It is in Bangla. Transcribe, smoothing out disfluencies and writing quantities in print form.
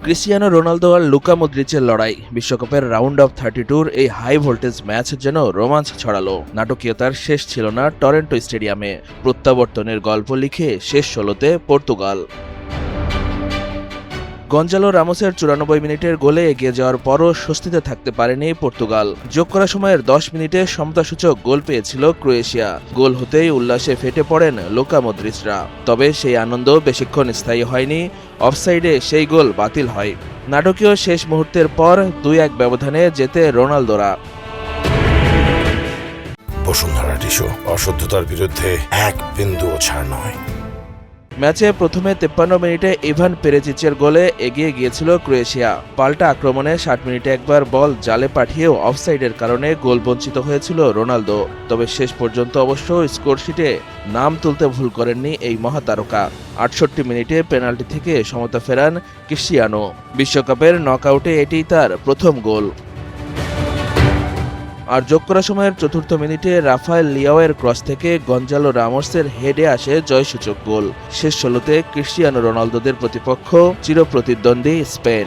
ক্রিস্টিয়ানো রোনালদো আর লুকা মদ্রিচের লড়াই। বিশ্বকাপের রাউন্ড অফ 32-র এই হাই ভোল্টেজ ম্যাচ যেন রোমাঞ্চ ছড়ালো। নাটকীয়তার শেষ ছিল না টরন্টো স্টেডিয়ামে। প্রত্যাবর্তনের গল্প লিখে শেষ 16তে পর্তুগাল। গঞ্জালো রামোসের 94 মিনিটের গোলে এগিয়ে যাওয়ার পরও স্বস্তিতে থাকতে পারেনি পর্তুগাল। যোগ করা সময়ের 10 মিনিটে সমতাসূচক গোল পেয়েছিল ক্রোয়েশিয়া। গোল হতেই উল্লাসে ফেটে পড়েন লুকা মদ্রিচরা। তবে সেই আনন্দ বেশিক্ষণ স্থায়ী হয়নি। অফসাইডে সেই গোল বাতিল হয়। নাটকীয় শেষ মুহূর্তের পর 2-1 ব্যবধানে জেতে রোনালদোরা। বসুন্ধরা টিস্যু, অশুদ্ধতার বিরুদ্ধে এক বিন্দুও ছাড় নয়। ম্যাচে প্রথমে 53 মিনিটে ইভান পেরেজিচের গোলে এগিয়ে গিয়েছিল ক্রোয়েশিয়া। পাল্টা আক্রমণে 60 মিনিটে একবার বল জালে পাঠিয়েও অফসাইডের কারণে গোল বঞ্চিত হয়েছিল রোনালদো। তবে শেষ পর্যন্ত অবশ্য স্কোরশিটে নাম তুলতে ভুল করেননি এই মহাতারকা। 68 মিনিটে পেনাল্টি থেকে সমতা ফেরান ক্রিস্টিয়ানো। বিশ্বকাপের নকআউটে এটিই তার প্রথম গোল। আর যোগ করা সময়ের 4র্থ মিনিটে রাফায়েল লিয়াওয়ের ক্রস থেকে গঞ্জালো রামোসের হেডে আসে জয়সূচক গোল। শেষ 16তে ক্রিস্টিয়ানো রোনালদোদের প্রতিপক্ষ চিরপ্রতিদ্বন্দ্বী স্পেন।